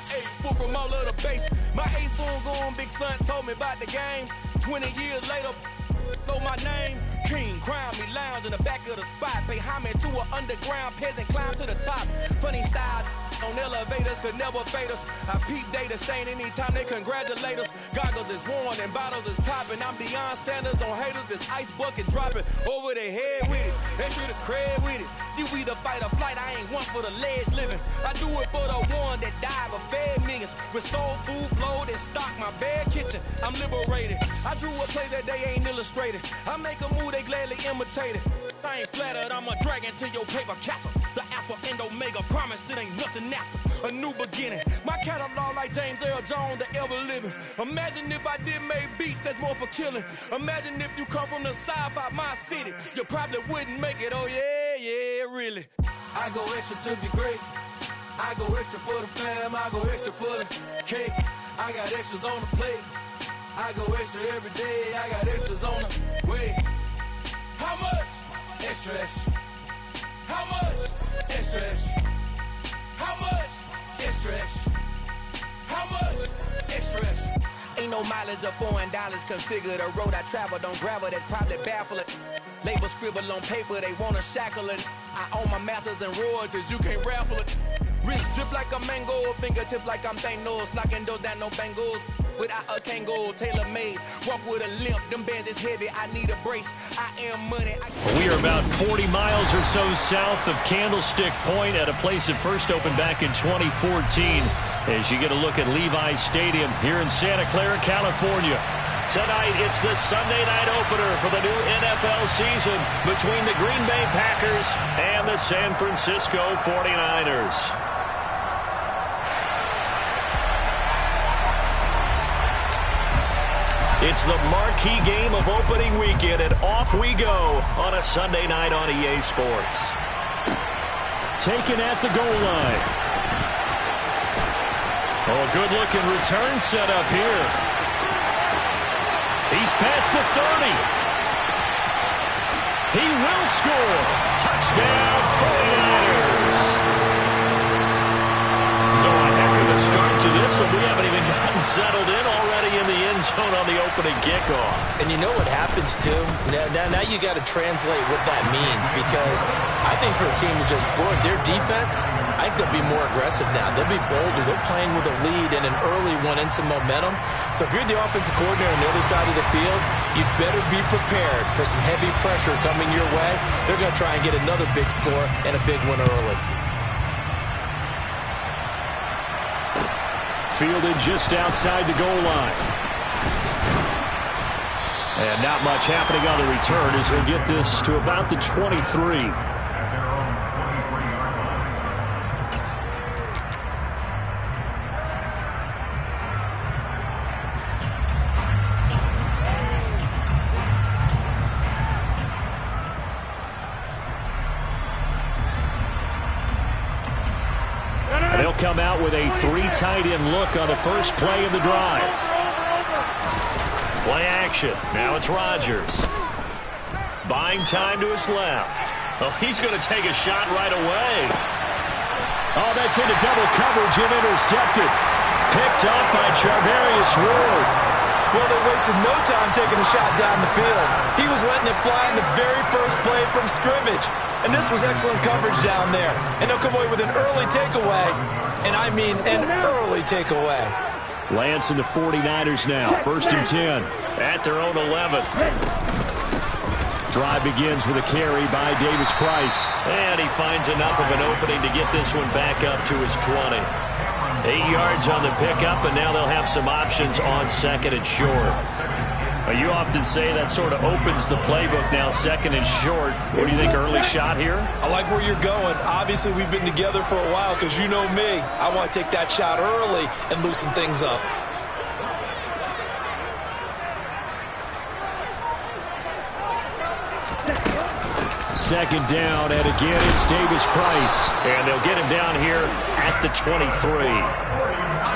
I ate food from all of the base. My ace spoon going, big son told me about the game. 20 years later, know my name. King, crown me, lounge in the back of the spot. Pay homage to an underground peasant, climb to the top. Funny style on elevators could never fade us. I peep data stain anytime they congratulate us. Goggles is worn and bottles is popping. I'm Deion Sanders on haters, this ice bucket dropping over their head with it. Extra the cred with it. You either fight or flight, I ain't one for the ledge living. I do it for the one that died but fed millions. With soul food flowed and stock my bare kitchen. I'm liberated. I drew a play that they ain't illustrated. I make a move, they gladly imitate it. I ain't flattered, I'm a dragon to your paper castle. The alpha and omega, promise it ain't nothing after. A new beginning. My catalog like James Earl Jones, the ever living. Imagine if I did make beats that's more for killing. Imagine if you come from the sci-fi, my city. You probably wouldn't make it, oh yeah, really. I go extra to be great. I go extra for the fam, I go extra for the cake. I got extras on the plate. I go extra every day, I got extras on the way. How much? Extra, extra. How much? Extra, extra. How much? Extra, extra. How much? Extra, extra. Ain't no mileage of $4 configure the road I travel. Don't gravel, that probably baffle it. Label scribble on paper, they wanna shackle it. I own my masters and royalties, you can't raffle it. Wrist drip like a mango, fingertip like I'm Thanos. Knocking doors down, no bangles. Without a Kangol, tailor-made. Walk with a limp, them bands is heavy. I need a brace. I am money. We are about 40 miles or so south of Candlestick Point at a place that first opened back in 2014. As you get a look at Levi's Stadium here in Santa Clara, California. Tonight, it's the Sunday night opener for the new NFL season between the Green Bay Packers and the San Francisco 49ers. It's the marquee game of opening weekend, and off we go on a Sunday night on EA Sports. Taken at the goal line. Oh, a good-looking return set up here. He's past the 30. He will score. Touchdown, 49ers. So a heck of a start to this one. We haven't even gotten settled in already in the end zone on the opening kickoff. And you know what happens, too? Now you got to translate what that means, because I think for a team that just scored, their defense, I think they'll be more aggressive now. They'll be bolder. They're playing with a lead and an early one and some momentum. So if you're the offensive coordinator on the other side of the field, you better be prepared for some heavy pressure coming your way. They're going to try and get another big score and a big one early. Fielded just outside the goal line. And not much happening on the return as he'll get this to about the 23. They'll come out with a 3 tight end look on the first play of the drive. Play action. Now it's Rodgers. Buying time to his left. Oh, he's going to take a shot right away. Oh, that's into double coverage and intercepted. Picked up by Charvarius Ward. Well, they wasted no time taking a shot down the field. He was letting it fly in the very first play from scrimmage. And this was excellent coverage down there. And they'll come away with an early takeaway. And I mean an early takeaway. Lance and the 49ers now. 1st and 10 at their own 11. Drive begins with a carry by Davis Price. And he finds enough of an opening to get this one back up to his 20. 8 yards on the pickup, and now they'll have some options on 2nd and short. You often say that sort of opens the playbook now, 2nd and short. What do you think, early shot here? I like where you're going. Obviously, we've been together for a while because you know me. I want to take that shot early and loosen things up. Second down, and again it's Davis Price. And they'll get him down here at the 23.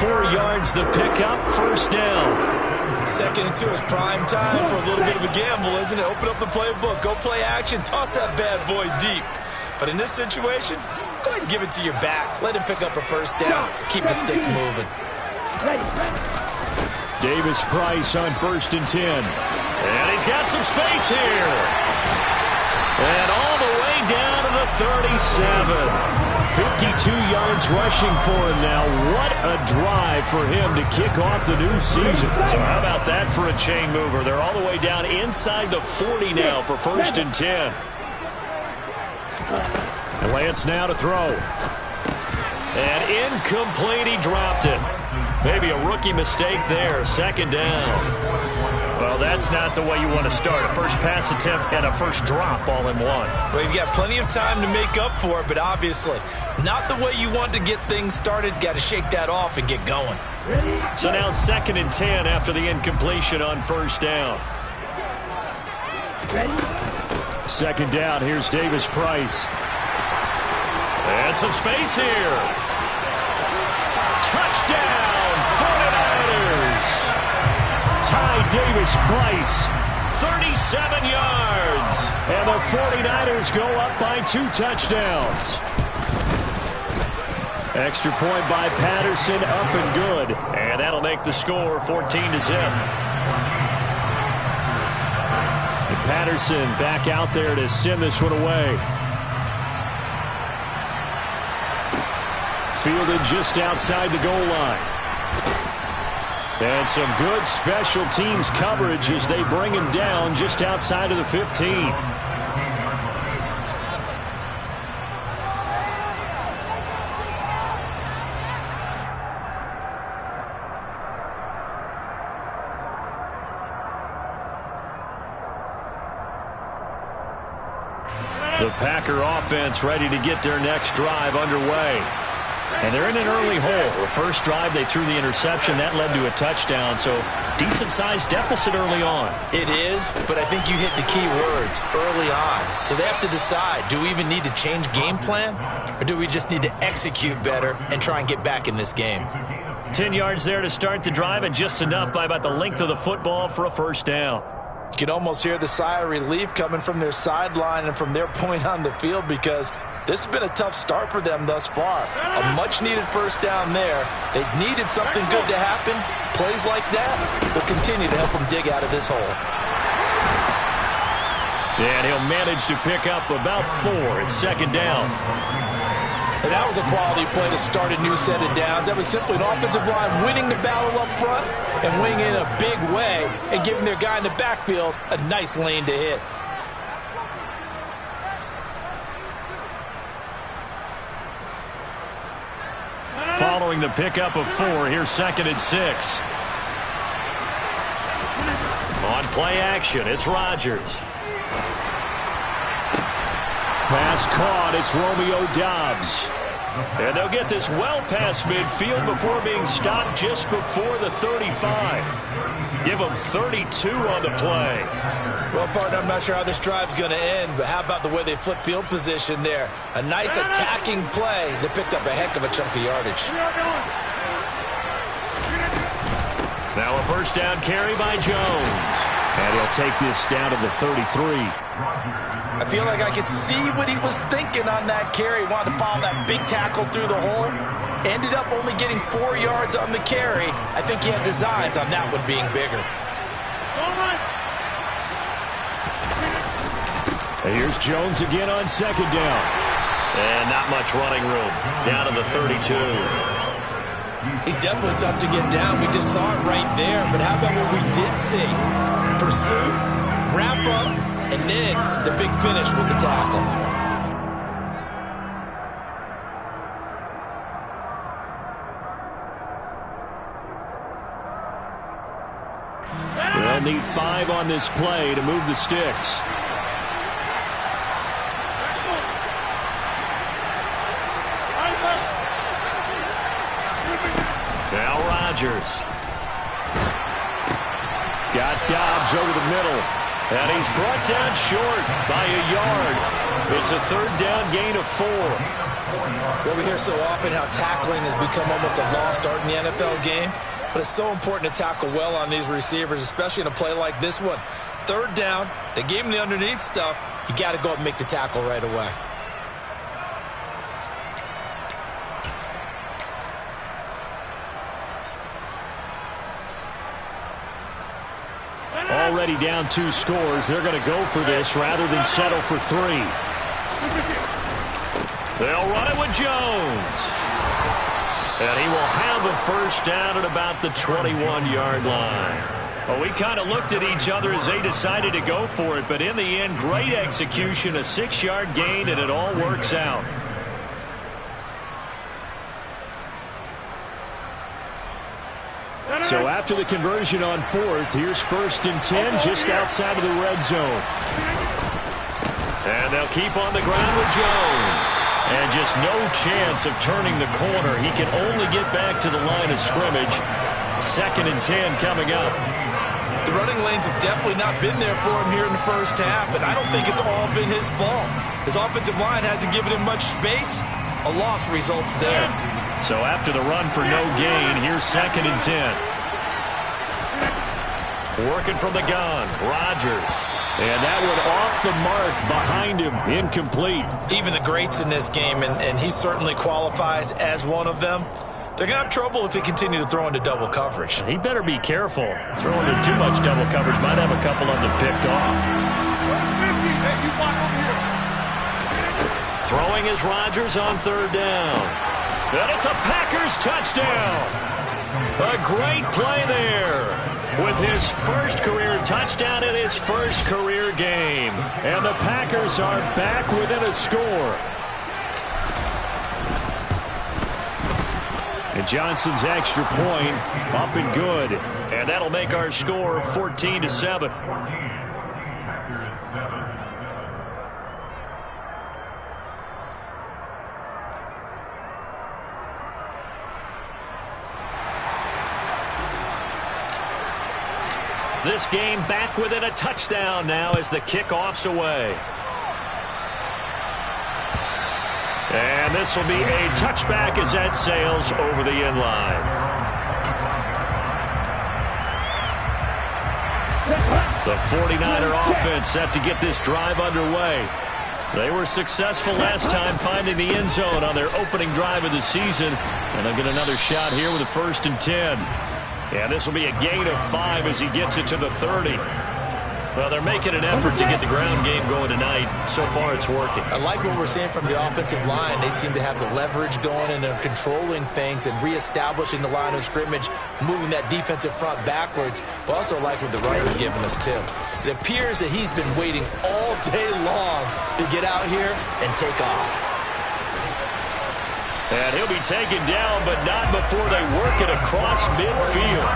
4 yards the pickup, 1st down. 2nd and 2 is prime time for a little bit of a gamble, isn't it? Open up the playbook, go play action, toss that bad boy deep. But in this situation, Go ahead and give it to your back. Let him pick up a first down. Keep the sticks moving. Davis-Price on 1st and 10. And he's got some space here. And all the way down to the 37. 52 yards rushing for him now. What a drive for him to kick off the new season. So how about that for a chain mover? They're all the way down inside the 40 now for 1st and 10. And Lance now to throw. And incomplete, he dropped it. Maybe a rookie mistake there. 2nd down. Well, that's not the way you want to start. A first pass attempt and a first drop all in one. Well, you've got plenty of time to make up for it, but obviously not the way you want to get things started. Got to shake that off and get going. So now 2nd and 10 after the incompletion on 1st down. 2nd down, here's Davis-Price. And some space here. Touchdown, 49ers. Ty Davis-Price, 37 yards. And the 49ers go up by 2 touchdowns. Extra point by Patterson, up and good. And that'll make the score 14-0. And Patterson back out there to send this one away. Fielded just outside the goal line. And some good special teams coverage as they bring him down just outside of the 15. The Packer offense ready to get their next drive underway. And they're in an early hole. The first drive, they threw the interception. That led to a touchdown. So decent-sized deficit early on. It is, but I think you hit the key words, early on. So they have to decide, do we even need to change game plan? Or do we just need to execute better and try and get back in this game? 10 yards there to start the drive, and just enough by about the length of the football for a first down. You can almost hear the sigh of relief coming from their sideline and from their point on the field, because this has been a tough start for them thus far. A much-needed first down there. They needed something good to happen. Plays like that will continue to help them dig out of this hole. And he'll manage to pick up about 4. It's 2nd down. And that was a quality play to start a new set of downs. That was simply an offensive line winning the battle up front and winning in a big way and giving their guy in the backfield a nice lane to hit. Following the pickup of 4, here's 2nd and 6. On play action, it's Rodgers. Pass caught, it's Romeo Doubs. And they'll get this well past midfield before being stopped just before the 35. Give them 32 on the play. Well, partner, I'm not sure how this drive's going to end, but how about the way they flip field position there? A nice attacking play that picked up a heck of a chunk of yardage. Now a first down carry by Jones. And he'll take this down to the 33. I feel like I could see what he was thinking on that carry. Wanted to follow that big tackle through the hole. Ended up only getting 4 yards on the carry. I think he had designs on that one being bigger. And here's Jones again on 2nd down. And not much running room. Down to the 32. He's definitely tough to get down. We just saw it right there. But how about what we did see? Pursuit, wrap up, and then the big finish with the tackle. They'll need 5 on this play to move the sticks. Now Rodgers. Got Doubs over the middle. And he's brought down short by a yard. It's a 3rd down gain of 4. Well, we hear so often how tackling has become almost a lost art in the NFL game. But it's so important to tackle well on these receivers, especially in a play like this one. 3rd down, they gave him the underneath stuff. You got to go up and make the tackle right away. Already down 2 scores. They're going to go for this rather than settle for 3. They'll run it with Jones. And he will have a first down at about the 21-yard line. Well, we kind of looked at each other as they decided to go for it, but in the end, great execution, a 6-yard gain, and it all works out. So after the conversion on 4th, here's 1st and 10 just outside of the red zone. And they'll keep on the ground with Jones. And just no chance of turning the corner. He can only get back to the line of scrimmage. 2nd and 10 coming up. The running lanes have definitely not been there for him here in the first half, and I don't think it's all been his fault. His offensive line hasn't given him much space. A loss results there. So after the run for no gain, here's 2nd and 10. Working from the gun, Rodgers. And that one off the mark behind him, incomplete. Even the greats in this game, and he certainly qualifies as one of them, they're going to have trouble if they continue to throw into double coverage. He better be careful. Throwing in too much double coverage might have a couple of them picked off. Throwing is Rodgers on 3rd down. And it's a Packers touchdown. A great play there. With his first career touchdown in his first career game. And the Packers are back within a score. And Johnson's extra point up and good. And that'll make our score 14-7. This game back within a touchdown now as the kickoff's away. And this will be a touchback as that sails over the end line. The 49er offense set to get this drive underway. They were successful last time finding the end zone on their opening drive of the season. And they'll get another shot here with a 1st and 10. And this will be a gain of 5 as he gets it to the 30. Well, they're making an effort to get the ground game going tonight. So far, it's working. I like what we're seeing from the offensive line. They seem to have the leverage going and they're controlling things and reestablishing the line of scrimmage, moving that defensive front backwards. But also like what the runner's giving us, too. It appears that he's been waiting all day long to get out here and take off. And he'll be taken down, but not before they work it across midfield.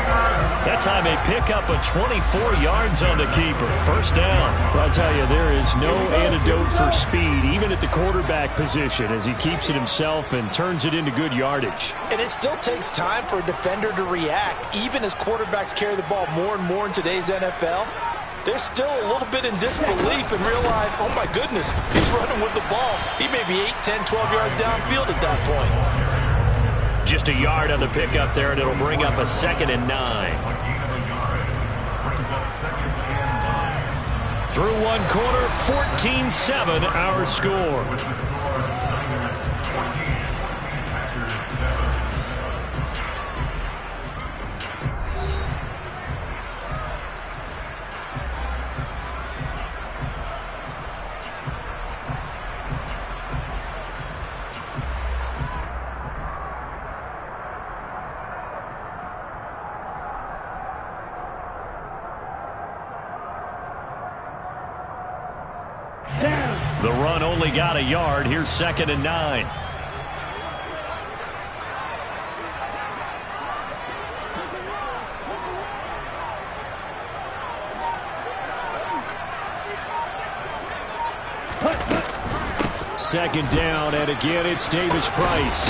That time they pick up a 24 yards on the keeper. First down. Well, I'll tell you, there is no antidote for speed, even at the quarterback position, as he keeps it himself and turns it into good yardage. And it still takes time for a defender to react, even as quarterbacks carry the ball more and more in today's NFL. They're still a little bit in disbelief and realize, oh my goodness, he's running with the ball. He may be 8, 10, 12 yards downfield at that point. Just a yard on the pickup there, and it'll bring up a 2nd and 9. Through one quarter, 14-7 our score. The run only got a yard. Here's 2nd and 9. Second down, and again it's Davis Price.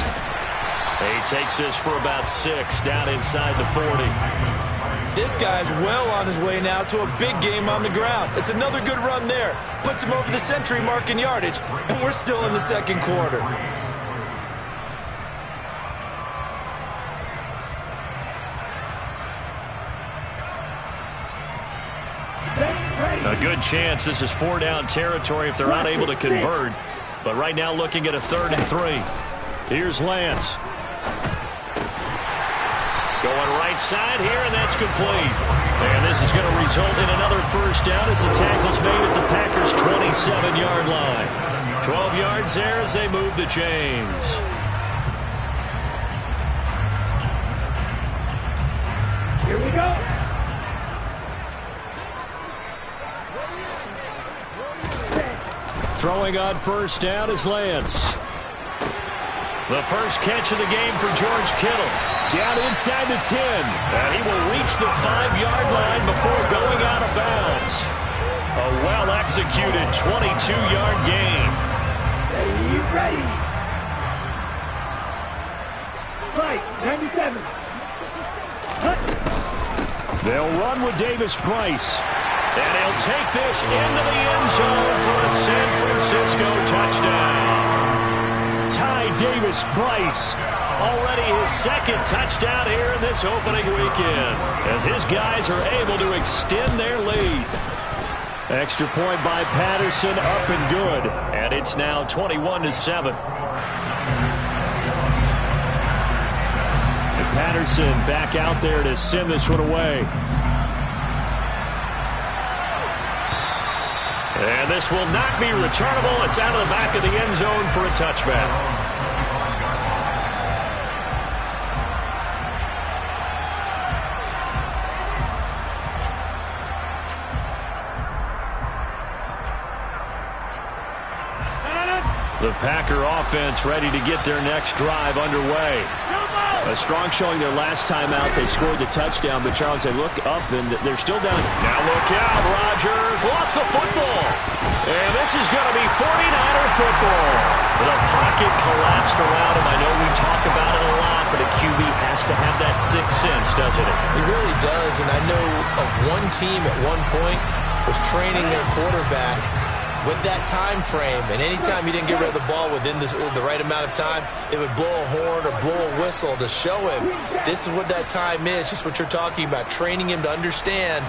He takes this for about 6 down inside the 40. This guy's well on his way now to a big game on the ground. It's another good run there. Puts him over the century mark in yardage, and we're still in the second quarter. A good chance this is 4-down territory if they're unable to convert. But right now looking at a 3rd and 3. Here's Lance. Going right side here, and that's complete. And this is going to result in another first down as the tackle's made at the Packers' 27-yard line. 12 yards there as they move the chains. Here we go. Throwing on first down is Lance. The first catch of the game for George Kittle. Down inside the 10. And he will reach the 5-yard line before going out of bounds. A well-executed 22-yard gain. Ready. Right, 97. They'll run with Davis Price. And he'll take this into the end zone for a San Francisco touchdown. Ty Davis Price, already his second touchdown here in this opening weekend, as his guys are able to extend their lead. Extra point by Patterson, up and good, and it's now 21-7. And Patterson back out there to send this one away. And this will not be returnable. It's out of the back of the end zone for a touchback. The Packer offense ready to get their next drive underway. A strong showing their last time out. They scored the touchdown, but Charles, they look up and they're still down. Now look out, Rodgers lost the football. And this is going to be 49er football. The pocket collapsed around him. I know we talk about it a lot, but a QB has to have that sixth sense, doesn't it? He really does, and I know of one team at one point was training their quarterback with that time frame, and anytime he didn't get rid of the ball within the right amount of time, they would blow a horn or blow a whistle to show him this is what that time is, just what you're talking about, training him to understand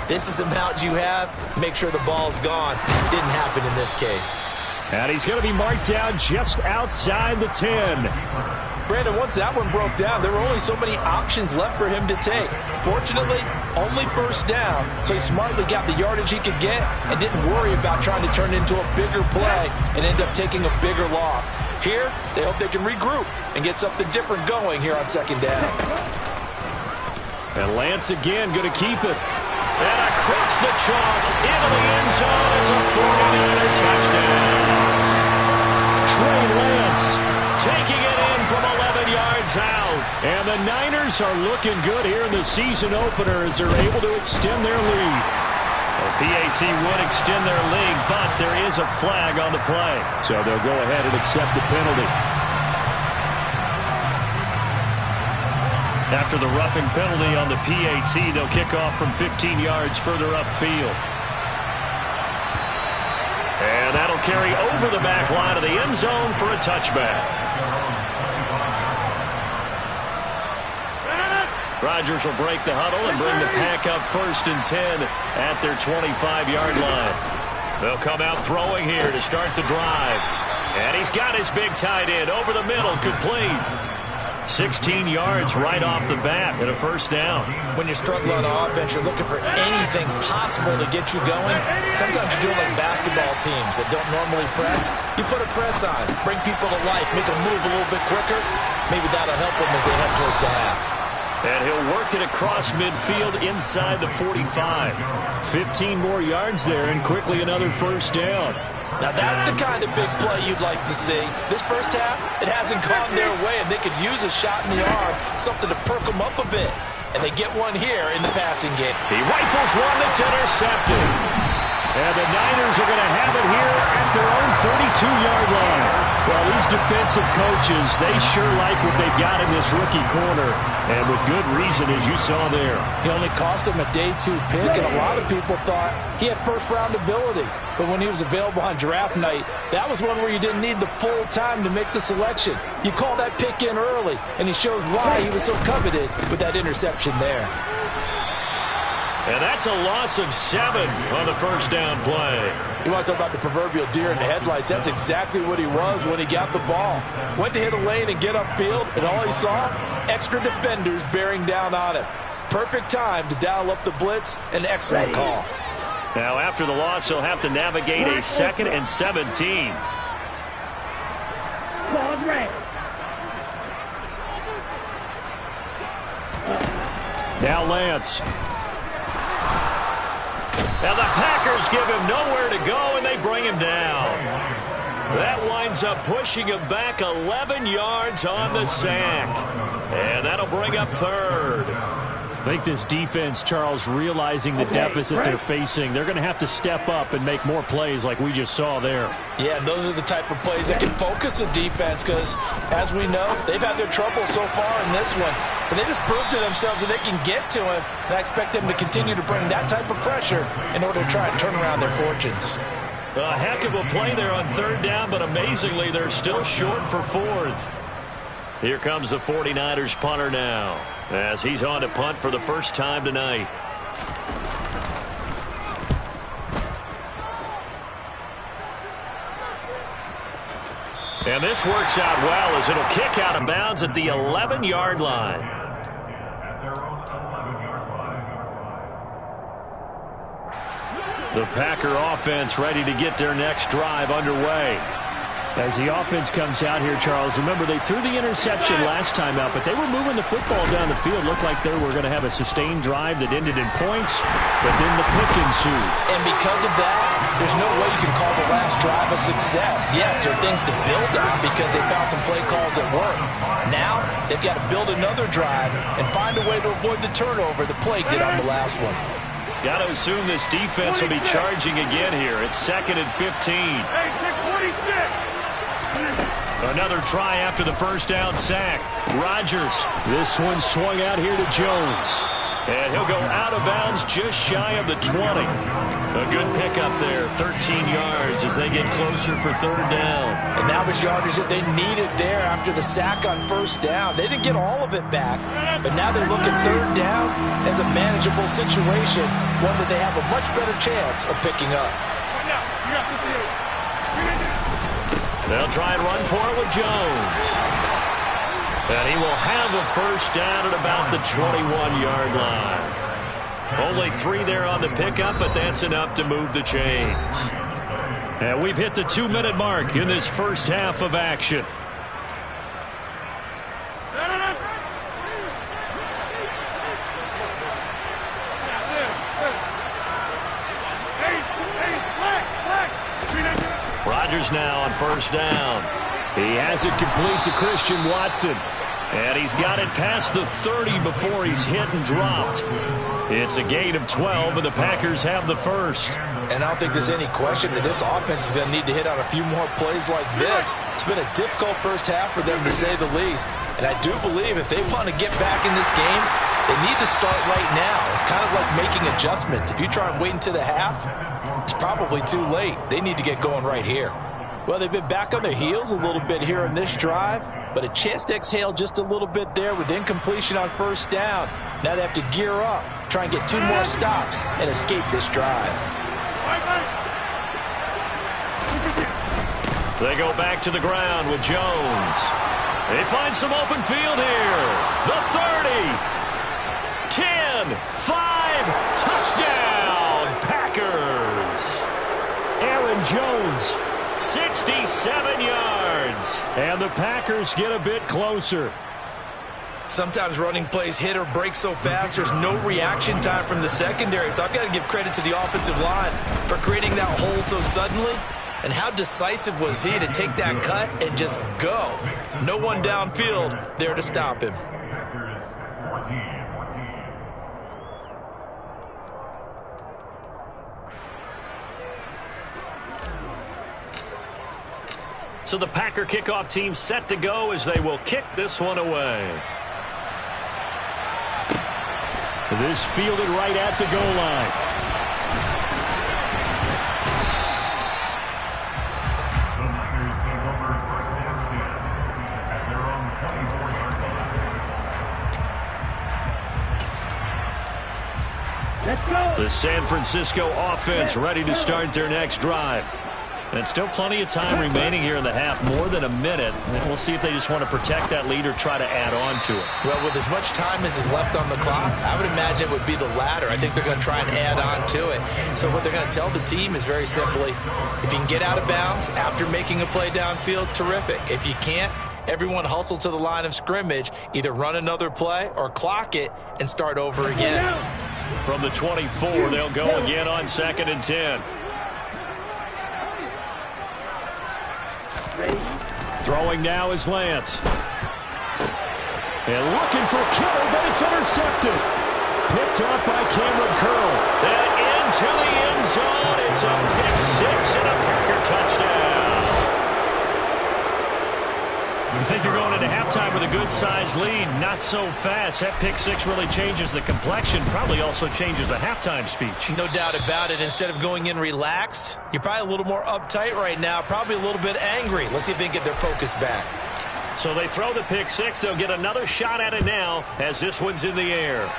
this is the amount you have, make sure the ball's gone. Didn't happen in this case. And he's going to be marked down just outside the 10. Brandon, once that one broke down, there were only so many options left for him to take. Fortunately, only first down, so he smartly got the yardage he could get and didn't worry about trying to turn it into a bigger play and end up taking a bigger loss. Here, they hope they can regroup and get something different going here on second down. And Lance again going to keep it. And across the chalk into the end zone. It's a 49er touchdown. Trey Lance taking it in from 11 yards out. And the Niners are looking good here in the season opener as they're able to extend their lead. The PAT would extend their lead, but there is a flag on the play. So they'll go ahead and accept the penalty. After the roughing penalty on the PAT, they'll kick off from 15 yards further upfield. And that'll carry over the back line of the end zone for a touchback. Rodgers will break the huddle and bring the Pack up 1st and 10 at their 25-yard line. They'll come out throwing here to start the drive. And he's got his big tight end over the middle, complete. 16 yards right off the bat and a first down. When you're struggling on offense, you're looking for anything possible to get you going. Sometimes you're doing like basketball teams that don't normally press. You put a press on, bring people to life, make them move a little bit quicker. Maybe that'll help them as they head towards the half. And he'll work it across midfield inside the 45. 15 more yards there and quickly another first down. Now that's the kind of big play you'd like to see. This first half, it hasn't gone their way, and they could use a shot in the arm, something to perk them up a bit. And they get one here in the passing game. He rifles one that's intercepted. And the Niners are going to have it here at their own 32-yard line. Well, these defensive coaches, they sure like what they've got in this rookie corner. And with good reason, as you saw there. He only cost him a day 2 pick, and a lot of people thought he had first-round ability. But when he was available on draft night, that was one where you didn't need the full time to make the selection. You call that pick in early, and he shows why he was so coveted with that interception there. And that's a loss of 7 on the first down play. You want to talk about the proverbial deer in the headlights. That's exactly what he was when he got the ball. Went to hit a lane and get upfield, and all he saw, extra defenders bearing down on him. Perfect time to dial up the blitz. An excellent call. Now, after the loss, he'll have to navigate a 2nd and 17. Ball's red. Now Lance. Now the Packers give him nowhere to go, and they bring him down. That winds up pushing him back 11 yards on the sack. And that'll bring up 3rd. I think this defense, Charles, realizing the deficit they're facing, they're going to have to step up and make more plays like we just saw there. Yeah, and those are the type of plays that can focus a defense because, as we know, they've had their trouble so far in this one. But they just proved to themselves that they can get to him, and I expect them to continue to bring that type of pressure in order to try and turn around their fortunes. A heck of a play there on 3rd down, but amazingly, they're still short for 4th. Here comes the 49ers punter now, as he's on to punt for the first time tonight. And this works out well as it'll kick out of bounds at the 11-yard line. The Packer offense ready to get their next drive underway. As the offense comes out here, Charles, remember they threw the interception last time out, but they were moving the football down the field. Looked like they were going to have a sustained drive that ended in points, but then the pick ensued. And because of that, there's no way you can call the last drive a success. Yes, there are things to build on because they found some play calls that work. Now, they've got to build another drive and find a way to avoid the turnover the play did on the last one. Got to assume this defense will be charging again here. It's 2nd and 15. Hey, 646. Another try after the first down sack. Rodgers. This one swung out here to Jones. And he'll go out of bounds just shy of the 20. A good pickup there, 13 yards as they get closer for 3rd down. And that was yardage that they needed there after the sack on 1st down. They didn't get all of it back, but now they look at 3rd down as a manageable situation, one that they have a much better chance of picking up. They'll try and run for it with Jones. And he will have a first down at about the 21-yard line. Only 3 there on the pickup, but that's enough to move the chains. And we've hit the 2-minute mark in this first half of action. Rodgers now on 1st down. He has it complete to Christian Watson. And he's got it past the 30 before he's hit and dropped. It's a gain of 12, and the Packers have the first. And I don't think there's any question that this offense is going to need to hit on a few more plays like this. It's been a difficult first half for them, to say the least. And I do believe if they want to get back in this game, they need to start right now. It's kind of like making adjustments. If you try and wait until the half, it's probably too late. They need to get going right here. Well, they've been back on their heels a little bit here in this drive, but a chance to exhale just a little bit there with incompletion on 1st down. Now they have to gear up, try and get 2 more stops, and escape this drive. They go back to the ground with Jones. They find some open field here. The 30, 10, 5, touchdown, Packers. Aaron Jones, 67 yards. And the Packers get a bit closer. Sometimes running plays hit or break so fast, there's no reaction time from the secondary. So I've got to give credit to the offensive line for creating that hole so suddenly. And how decisive was he to take that cut and just go? No one downfield there to stop him. So the Packer kickoff team set to go as they will kick this one away. This fielded right at the goal line. Let's go. The San Francisco offense ready to start their next drive. And still plenty of time remaining here in the half, more than a minute. And we'll see if they just want to protect that lead or try to add on to it. Well, with as much time as is left on the clock, I would imagine it would be the latter. I think they're going to try and add on to it. So what they're going to tell the team is very simply, if you can get out of bounds after making a play downfield, terrific. If you can't, everyone hustle to the line of scrimmage, either run another play or clock it and start over again. From the 24, they'll go again on 2nd and 10. Throwing now is Lance. And looking for Kittle, but it's intercepted. Picked off by Cameron Curl. And into the end zone. It's a pick 6 and a Packer touchdown. You think you're going into halftime with a good-sized lead. Not so fast. That pick 6 really changes the complexion. Probably also changes the halftime speech. No doubt about it. Instead of going in relaxed, you're probably a little more uptight right now. Probably a little bit angry. Let's see if they can get their focus back. So they throw the pick 6. They'll get another shot at it now as this one's in the air.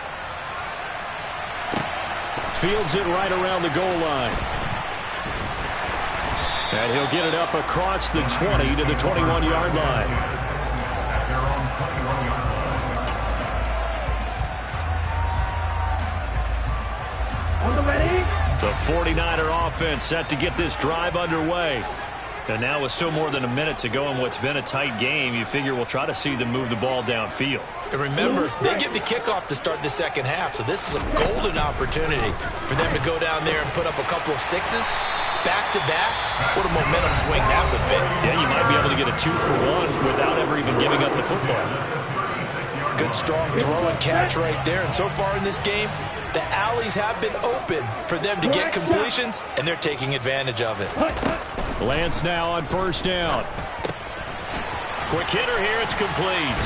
Fields it right around the goal line. And he'll get it up across the 20 to the 21-yard line. The 49er offense set to get this drive underway. And now with still more than a minute to go in what's been a tight game, you figure we'll try to see them move the ball downfield. And remember, they get the kickoff to start the second half, so this is a golden opportunity for them to go down there and put up a couple of 6s. Back-to-back, what a momentum swing that would be. Yeah, you might be able to get a 2-for-1 without ever even giving up the football. Good, strong throw and catch right there. And so far in this game, the alleys have been open for them to get completions, and they're taking advantage of it. Lance now on 1st down. Quick hitter here, it's complete.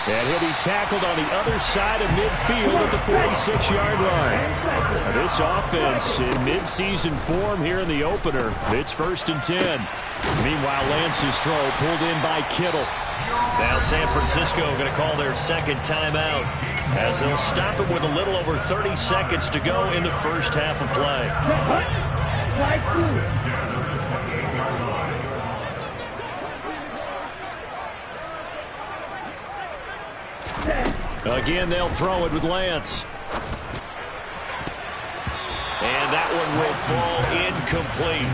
And he'll be tackled on the other side of midfield at the 46-yard line. Now this offense in midseason form here in the opener. It's 1st and 10. Meanwhile, Lance's throw pulled in by Kittle. Now San Francisco going to call their second timeout as they'll stop it with a little over 30 seconds to go in the first half of play. Again, they'll throw it with Lance. And that one will fall incomplete.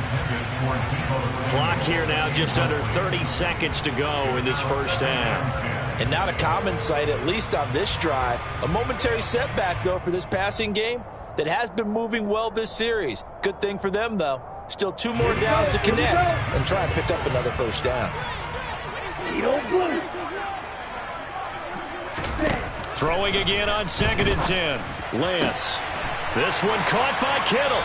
Clock here now just under 30 seconds to go in this first half. And not a common sight, at least on this drive. A momentary setback, though, for this passing game that has been moving well this series. Good thing for them, though. Still 2 more downs to connect and try and pick up another first down. Throwing again on 2nd and 10. Lance. This one caught by Kittle.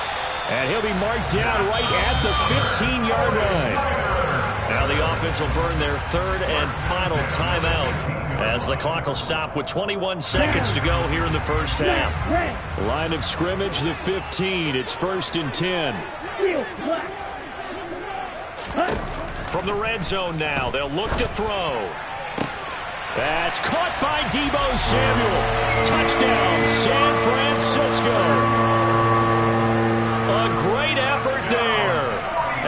And he'll be marked down right at the 15-yard line. Now the offense will burn their 3rd and final timeout as the clock will stop with 21 seconds to go here in the first half. Line of scrimmage, the 15. It's 1st and 10. From the red zone now, they'll look to throw. That's caught by Deebo Samuel. Touchdown, San Francisco. A great effort there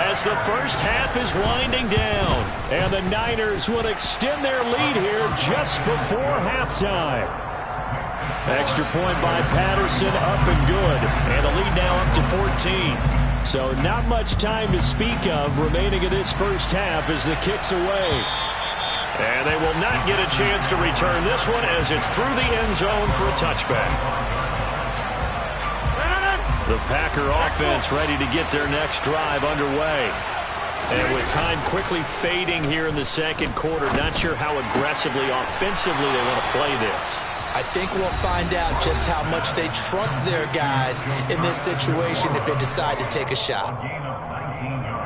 as the first half is winding down. And the Niners will extend their lead here just before halftime. Extra point by Patterson, up and good. And the lead now up to 14. So not much time to speak of remaining in this first half as the kick's away. And they will not get a chance to return this one as it's through the end zone for a touchback. The Packer offense ready to get their next drive underway. And with time quickly fading here in the second quarter, not sure how aggressively, offensively they want to play this. I think we'll find out just how much they trust their guys in this situation if they decide to take a shot.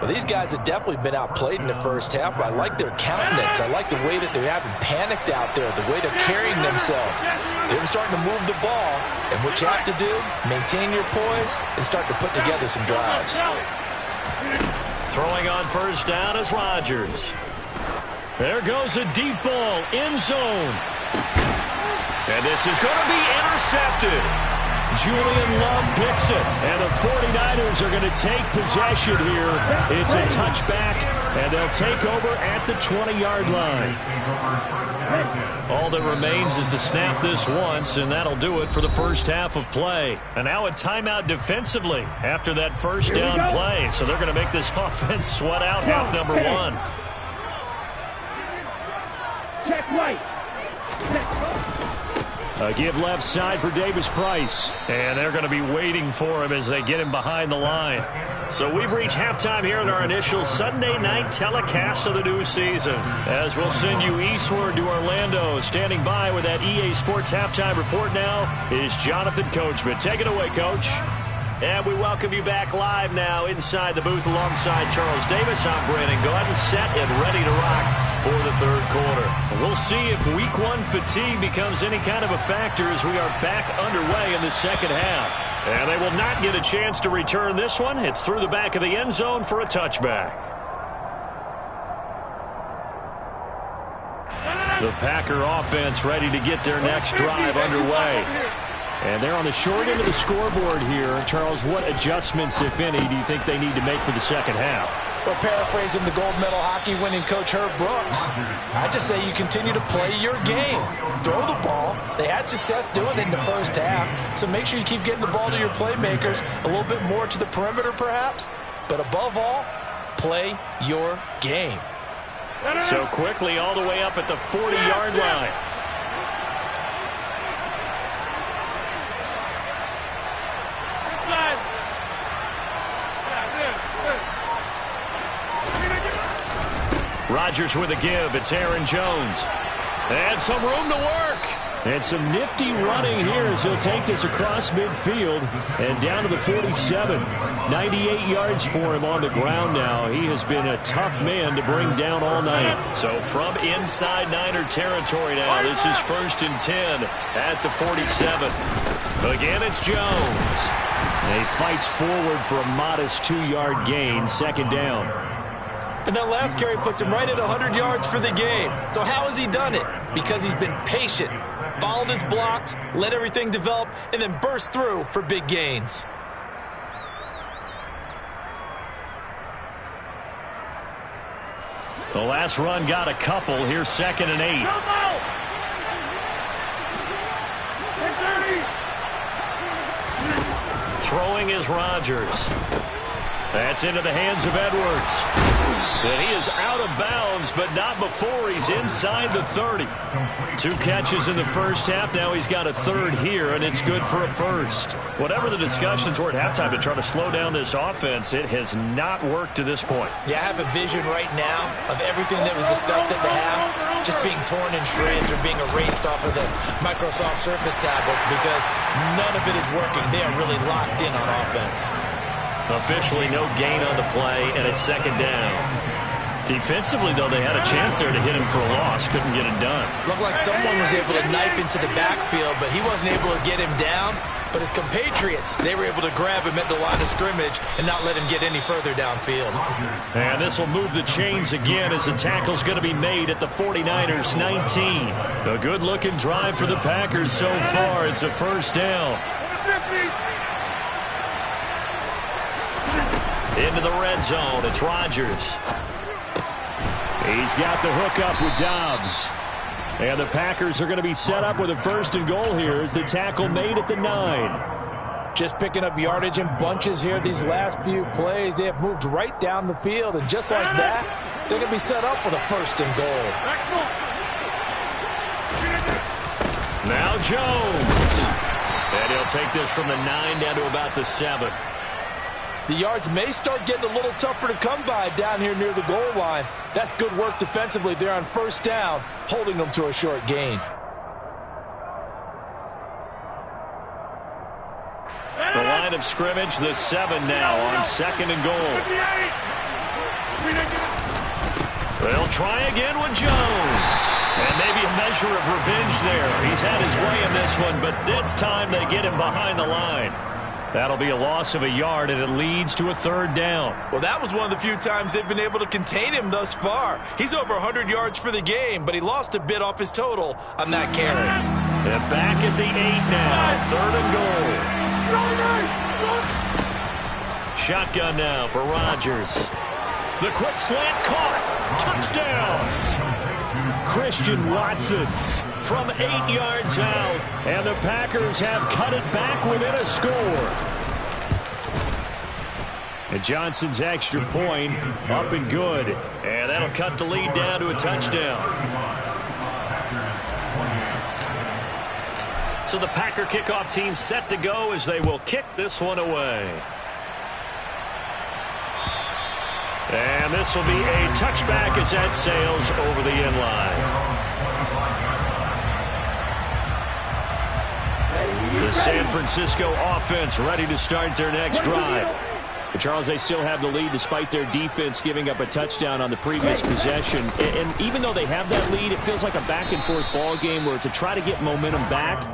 Well, these guys have definitely been outplayed in the first half, but I like their countenance. I like the way that they haven't panicked out there, the way they're carrying themselves. They're starting to move the ball, and what you have to do, maintain your poise and start to put together some drives. Throwing on 1st down is Rodgers. There goes a deep ball, end zone. And this is going to be intercepted. Julian Love picks it, and the 49ers are going to take possession here. It's a touchback, and they'll take over at the 20-yard line. All that remains is to snap this once, and that'll do it for the first half of play. And now a timeout defensively after that first down play. So they're going to make this offense sweat out half number one. Check right. A give left side for Davis Price. And they're going to be waiting for him as they get him behind the line. So we've reached halftime here in our initial Sunday night telecast of the new season. As we'll send you eastward to Orlando. Standing by with that EA Sports halftime report now is Jonathan Coachman. Take it away, Coach. And we welcome you back live now inside the booth alongside Charles Davis. I'm Brandon Gaudin, set and ready to rock for the third quarter. We'll see if week one fatigue becomes any kind of a factor as we are back underway in the second half. And they will not get a chance to return this one. It's through the back of the end zone for a touchback. The Packer offense ready to get their next drive underway. And they're on the short end of the scoreboard here. Charles, what adjustments, if any, do you think they need to make for the second half? Well, paraphrasing the gold medal hockey winning coach Herb Brooks, I just say you continue to play your game. Throw the ball. They had success doing it in the first half, so make sure you keep getting the ball to your playmakers, a little bit more to the perimeter perhaps, but above all, play your game. So quickly all the way up at the 40-yard line. Rodgers with a give. It's Aaron Jones. And some room to work. And some nifty running here as he'll take this across midfield and down to the 47. 98 yards for him on the ground now. He has been a tough man to bring down all night. So from inside Niner territory now, this is 1st and 10 at the 47. Again, it's Jones. And he fights forward for a modest 2-yard gain, second down. And that last carry puts him right at 100 yards for the game. So how has he done it? Because he's been patient, followed his blocks, let everything develop, and then burst through for big gains. The last run got a couple. Here's 2nd and 8. Throwing is Rodgers. That's into the hands of Edwards. And he is out of bounds, but not before he's inside the 30. 2 catches in the first half. Now he's got a third here, and it's good for a first. Whatever the discussions were at halftime to try to slow down this offense, it has not worked to this point. Yeah, I have a vision right now of everything that was discussed at the half just being torn in shreds or being erased off of the Microsoft Surface tablets because none of it is working. They are really locked in on offense. Officially no gain on the play, and it's 2nd down. Defensively, though, they had a chance there to hit him for a loss. Couldn't get it done. Looked like someone was able to knife into the backfield, but he wasn't able to get him down. But his compatriots, they were able to grab him at the line of scrimmage and not let him get any further downfield. And this will move the chains again as the tackle's going to be made at the 49ers 19. A good-looking drive for the Packers so far. It's a first down. Into the red zone. It's Rodgers. He's got the hookup with Dobbs. And the Packers are going to be set up with a 1st and goal here as the tackle made at the 9. Just picking up yardage in bunches here these last few plays. They have moved right down the field, and just like that, they're going to be set up with a 1st and goal. Now Jones. And he'll take this from the 9 down to about the 7. The yards may start getting a little tougher to come by down here near the goal line. That's good work defensively there on 1st down, holding them to a short gain. The line of scrimmage, the 7 now on 2nd and goal. They'll try again with Jones. And maybe a measure of revenge there. He's had his way in this one, but this time they get him behind the line. That'll be a loss of a yard, and it leads to a 3rd down. Well, that was one of the few times they've been able to contain him thus far. He's over 100 yards for the game, but he lost a bit off his total on that carry. And back at the 8 now, 3rd and goal. Shotgun now for Rodgers. The quick slant caught. Touchdown. Christian Watson from 8 yards out. And the Packers have cut it back within a score. And Johnson's extra point up and good. And that'll cut the lead down to a touchdown. So the Packer kickoff team set to go as they will kick this one away. And this will be a touchback as that sails over the end line. The San Francisco offense ready to start their next drive. But Charles, they still have the lead despite their defense giving up a touchdown on the previous possession. And even though they have that lead, it feels like a back-and-forth ball game where to try to get momentum back,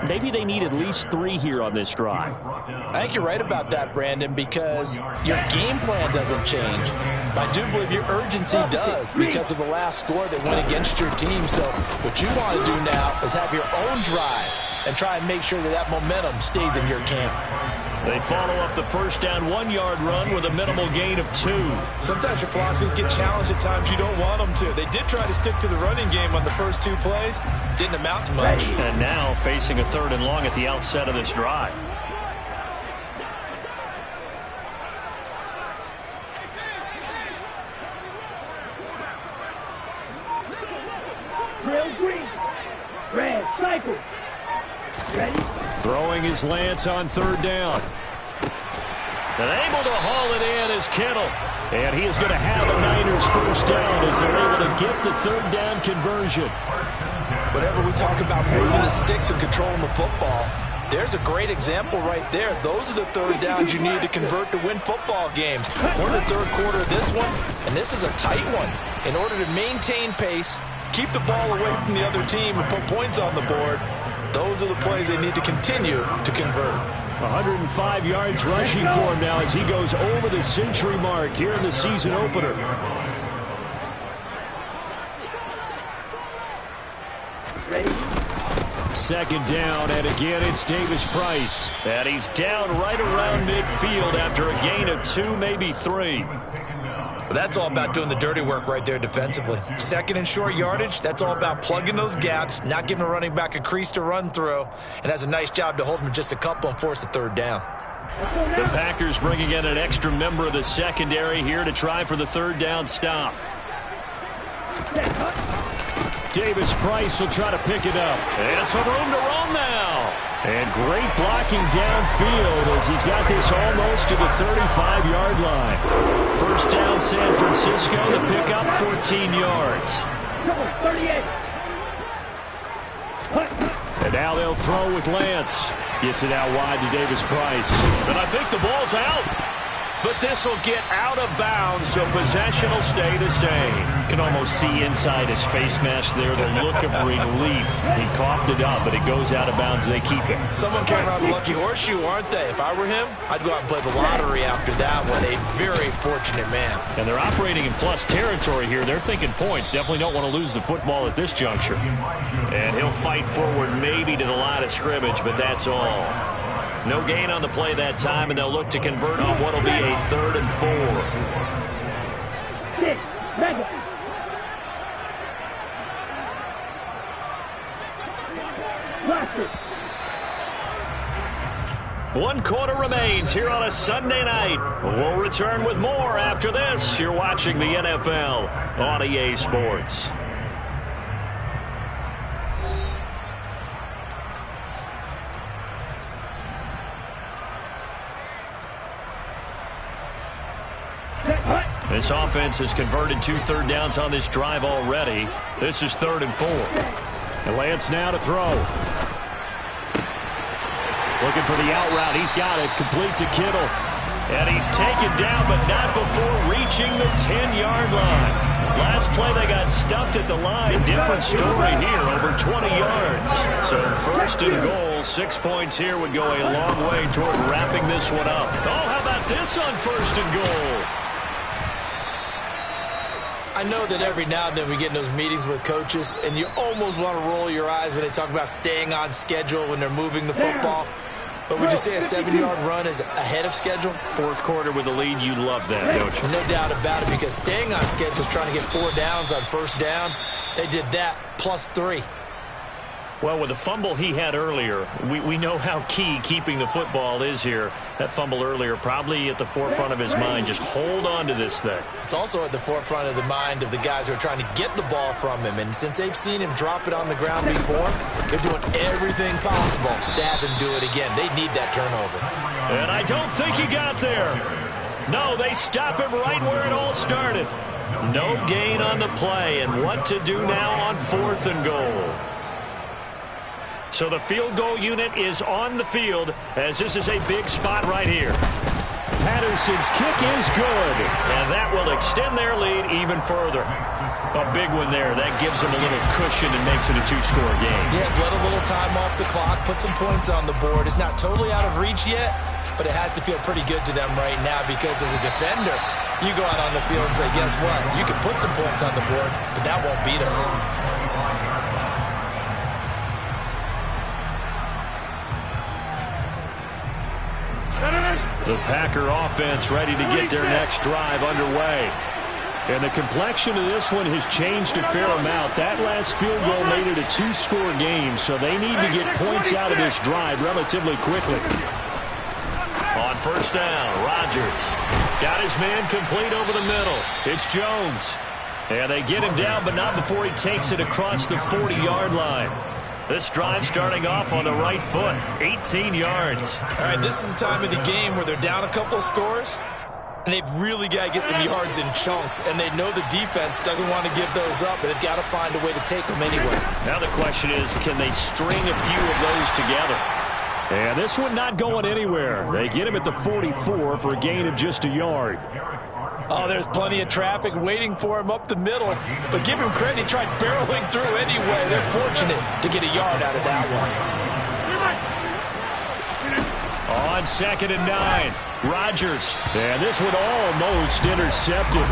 maybe they need at least 3 here on this drive. I think you're right about that, Brandon, because your game plan doesn't change. I do believe your urgency does because of the last score that went against your team. So what you want to do now is have your own drive and try and make sure that that momentum stays in your camp. They follow up the first down 1-yard run with a minimal gain of 2. Sometimes your philosophies get challenged at times you don't want them to. They did try to stick to the running game on the first 2 plays. Didn't amount to much. And now facing a 3rd and long at the outset of this drive. Red, cycle. Ready? Throwing his Lance on 3rd down. And able to haul it in is Kittle. And he is going to have a Niners first down as they're able to get the 3rd down conversion. Whenever we talk about moving the sticks and controlling the football, there's a great example right there. Those are the 3rd downs you need to convert to win football games. We're in the 3rd quarter of this one, and this is a tight one. In order to maintain pace, keep the ball away from the other team and put points on the board, those are the plays they need to continue to convert. 105 yards rushing for him now as he goes over the century mark here in the season opener. Ready? 2nd down, and again it's Davis Price. And he's down right around midfield after a gain of 2, maybe 3. But that's all about doing the dirty work right there defensively. 2nd and short yardage, that's all about plugging those gaps, not giving a running back a crease to run through, and has a nice job to hold him just a couple and force a 3rd down. The Packers bringing in an extra member of the secondary here to try for the 3rd down stop. Davis Price will try to pick it up. And some room to roam now. And great blocking downfield as he's got this almost to the 35-yard line. First down San Francisco to pick up 14 yards. 38. And now they'll throw with Lance. Gets it out wide to Davis Price. And I think the ball's out. But this will get out of bounds, so possession will stay the same. You can almost see inside his face mask there the look of relief. He coughed it up, but it goes out of bounds. They keep it. Someone came around a lucky horseshoe, aren't they? If I were him, I'd go out and play the lottery after that one. A very fortunate man. And they're operating in plus territory here. They're thinking points. Definitely don't want to lose the football at this juncture. And he'll fight forward maybe to the line of scrimmage, but that's all. No gain on the play that time, and they'll look to convert on what will be a 3rd and 4. 1 quarter remains here on a Sunday night. We'll return with more after this. You're watching the NFL on EA Sports. This offense has converted 2 3rd downs on this drive already. This is 3rd and 4. And Lance now to throw. Looking for the out route. He's got it. Complete to Kittle. And he's taken down, but not before reaching the 10-yard line. Last play, they got stuffed at the line. Different story here, over 20 yards. So 1st and goal, 6 points here would go a long way toward wrapping this one up. Oh, how about this on 1st and goal? I know that every now and then we get in those meetings with coaches, and you almost want to roll your eyes when they talk about staying on schedule when they're moving the football. But would you say a 7-yard run is ahead of schedule? Fourth quarter with the lead, you love that, don't you? No doubt about it, because staying on schedule is trying to get 4 downs on first down. They did that, +3. Well, with the fumble he had earlier, we know how key keeping the football is here. That fumble earlier probably at the forefront of his mind. Just hold on to this thing. It's also at the forefront of the mind of the guys who are trying to get the ball from him. And since they've seen him drop it on the ground before, they're doing everything possible to have him do it again. They need that turnover. And I don't think he got there. No, they stop him right where it all started. No gain on the play. And what to do now on 4th and goal. So the field goal unit is on the field as this is a big spot right here. Patterson's kick is good, and that will extend their lead even further. A big one there. That gives them a little cushion and makes it a 2-score game. Yeah, let a little time off the clock, put some points on the board. It's not totally out of reach yet, but it has to feel pretty good to them right now because as a defender, you go out on the field and say, guess what? You can put some points on the board, but that won't beat us. The Packer offense ready to get their next drive underway. And the complexion of this one has changed a fair amount. That last field goal made it a 2-score game, so they need to get points out of this drive relatively quickly. On first down, Rodgers got his man complete over the middle. It's Jones. And they get him down, but not before he takes it across the 40-yard line. This drive starting off on the right foot, 18 yards. All right, this is the time of the game where they're down a couple of scores, and they've really got to get some yards in chunks, and they know the defense doesn't want to give those up, but they've got to find a way to take them anyway. Now the question is, can they string a few of those together? And this one not going anywhere. They get him at the 44 for a gain of just a yard. Oh, there's plenty of traffic waiting for him up the middle. But give him credit, he tried barreling through anyway. They're fortunate to get a yard out of that one. On 2nd and 9, Rodgers. And this one almost intercepted.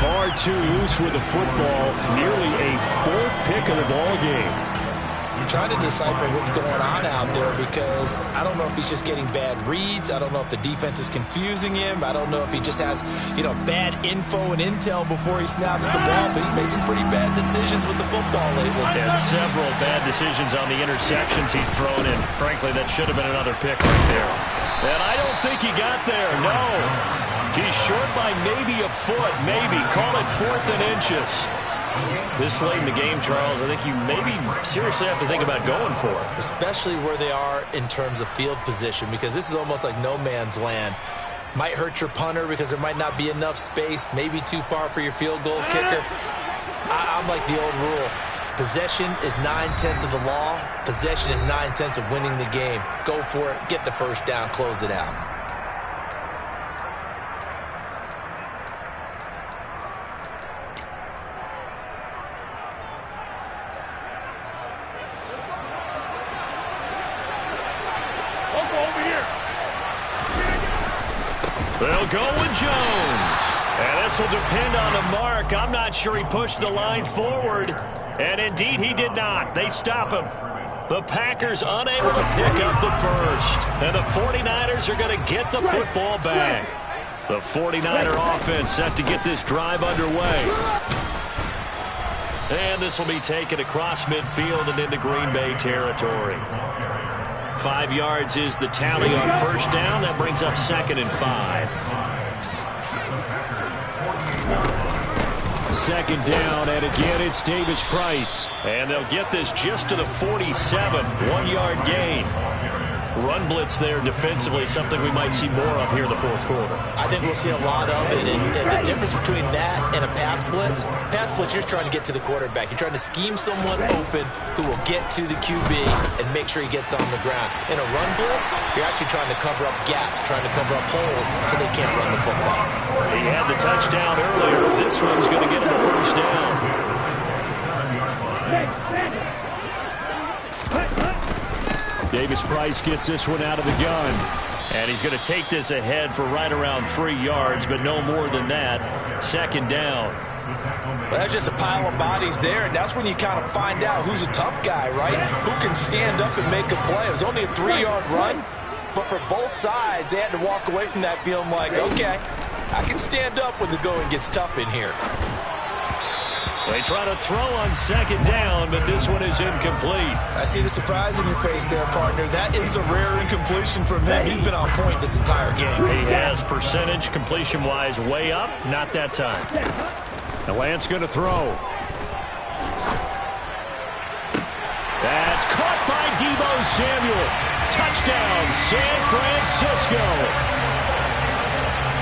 Far too loose with the football. Nearly a 4th pick of the ball game. I'm trying to decipher what's going on out there because I don't know if he's just getting bad reads. I don't know if the defense is confusing him. I don't know if he just has, bad info and intel before he snaps the ball. But he's made some pretty bad decisions with the football lately. Yeah, several bad decisions on the interceptions he's thrown in. Frankly, that should have been another pick right there. And I don't think he got there, no. He's short by maybe a foot, maybe. Call it 4th and inches. This late in the game, Charles, I think you maybe seriously have to think about going for it. Especially where they are in terms of field position, because this is almost like no man's land. Might hurt your punter because there might not be enough space, maybe too far for your field goal kicker. I'm like the old rule. Possession is 9/10 of the law. Possession is 9/10 of winning the game. Go for it, get the first down, close it out. They'll go with Jones. And this will depend on the mark. I'm not sure he pushed the line forward. And indeed, he did not. They stop him. The Packers unable to pick up the first. And the 49ers are going to get the football back. The 49er offense set to get this drive underway. And this will be taken across midfield and into Green Bay territory. 5 yards is the tally on first down. That brings up 2nd and 5. 2nd down, and again it's Davis Price. And they'll get this just to the 47, 1-yard gain. Run blitz there defensively, something we might see more of here in the fourth quarter. I think we'll see a lot of it, and the difference between that and a pass blitz, you're just trying to get to the quarterback. You're trying to scheme someone open who will get to the QB and make sure he gets on the ground. In a run blitz, you're actually trying to cover up gaps, trying to cover up holes so they can't run the football. He had the touchdown earlier. This one's going to get him a first down. Davis Price gets this one out of the gun. And he's going to take this ahead for right around 3 yards, but no more than that. 2nd down. Well, that's just a pile of bodies there, and that's when you kind of find out who's a tough guy, right? Who can stand up and make a play. It was only a 3-yard run, But for both sides, they had to walk away from that feeling like, okay, I can stand up when the going gets tough in here. They try to throw on second down, but this one is incomplete. I see the surprise in your face there, partner. That is a rare incompletion from him. He's been on point this entire game. He has percentage completion-wise way up. Not that time. Now Lance going to throw. That's caught by Deebo Samuel. Touchdown, San Francisco.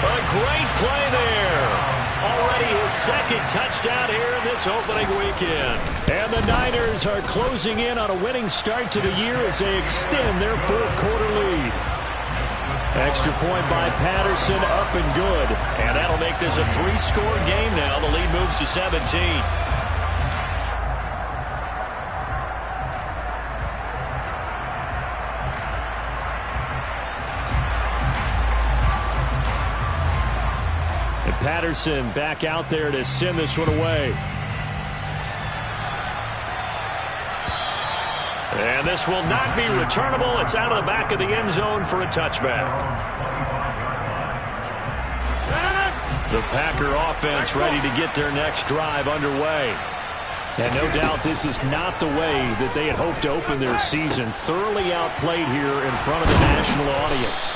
A great play there. Already his second touchdown here in this opening weekend. And the Niners are closing in on a winning start to the year as they extend their fourth quarter lead. Extra point by Patterson, up and good. And that'll make this a 3-score game now. The lead moves to 17. Patterson back out there to send this one away. And this will not be returnable. It's out of the back of the end zone for a touchback. The Packer offense ready to get their next drive underway. And no doubt this is not the way that they had hoped to open their season. Thoroughly outplayed here in front of the national audience.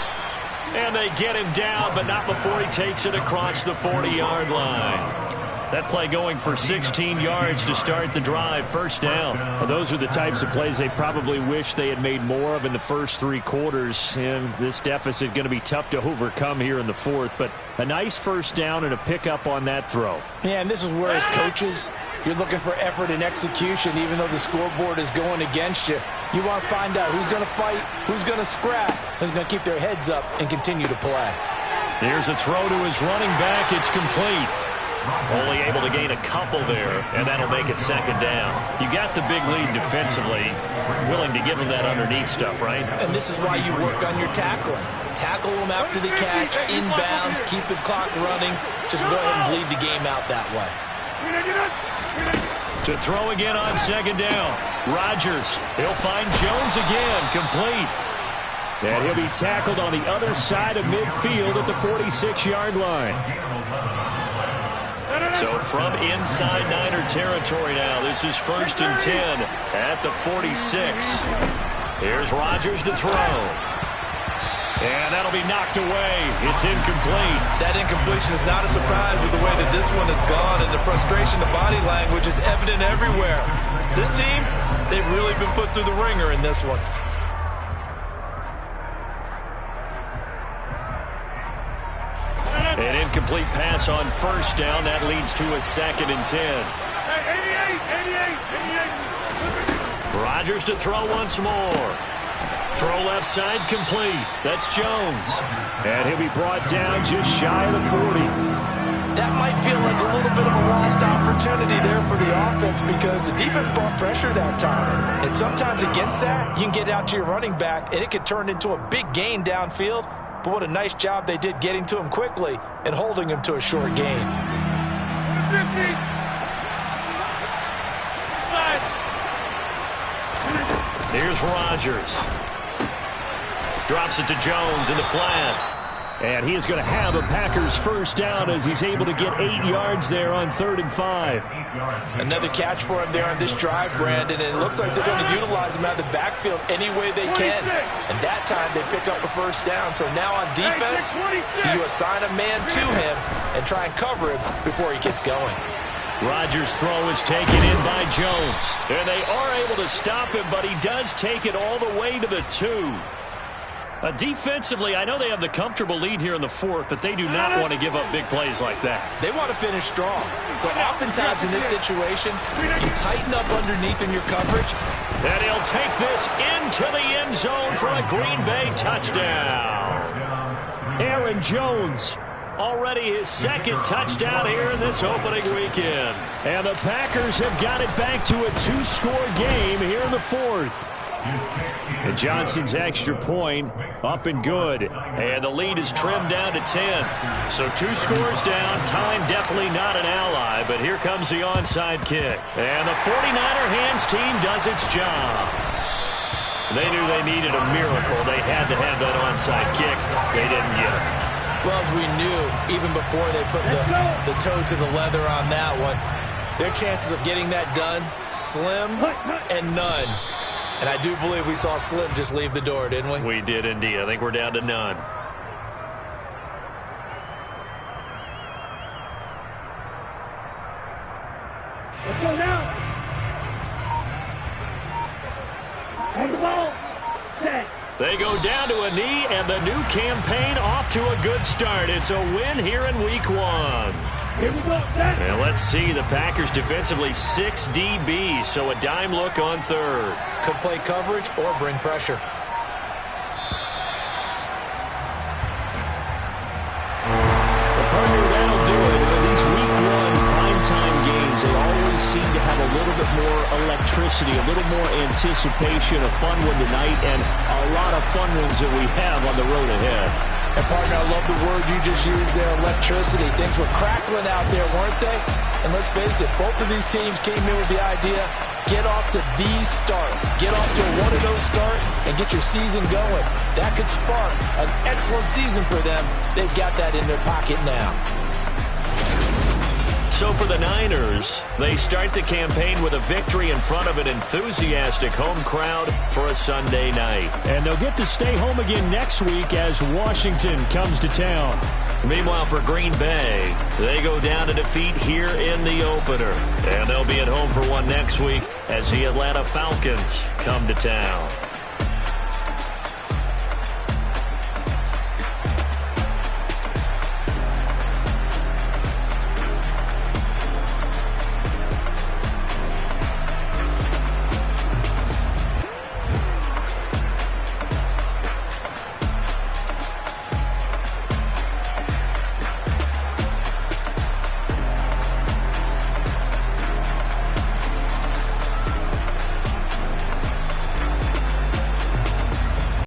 And they get him down, but not before he takes it across the 40-yard line. That play going for 16 yards to start the drive, first down. Well, those are the types of plays they probably wish they had made more of in the first 3 quarters. And this deficit going to be tough to overcome here in the fourth. But a nice first down and a pickup on that throw. Yeah, and this is where as coaches, you're looking for effort and execution, even though the scoreboard is going against you. You want to find out who's going to fight, who's going to scrap, who's going to keep their heads up and continue to play. Here's a throw to his running back. It's complete. Only able to gain a couple there, and that'll make it second down. You got the big lead defensively, willing to give them that underneath stuff, right? And this is why you work on your tackling. Tackle them after the catch, inbounds, keep the clock running. Just go ahead and bleed the game out that way. To throw again on second down. Rodgers, he'll find Jones again, complete. And he'll be tackled on the other side of midfield at the 46-yard line. So from inside Niner territory now, this is 1st and 10 at the 46. Here's Rodgers to throw. And that'll be knocked away. It's incomplete. That incompletion is not a surprise with the way that this one has gone, and the frustration, the body language is evident everywhere. This team, they've really been put through the ringer in this one. An incomplete pass on first down. That leads to a 2nd and 10. 88. Rodgers to throw once more. Throw left side complete. That's Jones. And he'll be brought down just shy of the 40. That might feel like a little bit of a lost opportunity there for the offense because the defense brought pressure that time. And sometimes against that, you can get out to your running back, and it can turn into a big gain downfield. But what a nice job they did getting to him quickly and holding him to a short gain. Here's Rodgers. Drops it to Jones in the flat. And he is going to have a Packers first down as he's able to get 8 yards there on 3rd and 5. Another catch for him there on this drive, Brandon, and it looks like they're going to utilize him out of the backfield any way they can. And that time they pick up a first down. So now on defense, you assign a man to him and try and cover him before he gets going. Rodgers' throw is taken in by Jones. And they are able to stop him, but he does take it all the way to the 2. Defensively, I know they have the comfortable lead here in the 4th, but they do not want to give up big plays like that. They want to finish strong. So oftentimes in this situation, you tighten up underneath in your coverage. And he'll take this into the end zone for a Green Bay touchdown. Aaron Jones, already his 2nd touchdown here in this opening weekend. And the Packers have got it back to a 2-score game here in the 4th. And Johnson's extra point up and good. And the lead is trimmed down to 10. So 2 scores down. Time definitely not an ally. But here comes the onside kick. And the 49er hands team does its job. They knew they needed a miracle. They had to have that onside kick. They didn't get it. Well, as we knew, even before they put the toe to the leather on that one, their chances of getting that done, slim and none. And I do believe we saw Slim just leave the door, didn't we? We did indeed. I think we're down to none. Let's go now. Take the ball. Set. They go down to a knee, and the new campaign off to a good start. It's a win here in Week 1. Here we go. Set. And let's see, the Packers defensively 6 DBs, so a dime look on third. Could play coverage or bring pressure. That'll do it. These Week 1 primetime games, they always seem to have a little bit more electricity, a little more anticipation, a fun one tonight, and a lot of fun ones that we have on the road ahead. And, partner, I love the word you just used there, electricity. Things were crackling out there, weren't they? And let's face it, both of these teams came in with the idea, get off to the start. Get off to a 1-0 start and get your season going. That could spark an excellent season for them. They've got that in their pocket now. So for the Niners, they start the campaign with a victory in front of an enthusiastic home crowd for a Sunday night. And they'll get to stay home again next week as Washington comes to town. Meanwhile, for Green Bay, they go down to defeat here in the opener. And they'll be at home for one next week as the Atlanta Falcons come to town.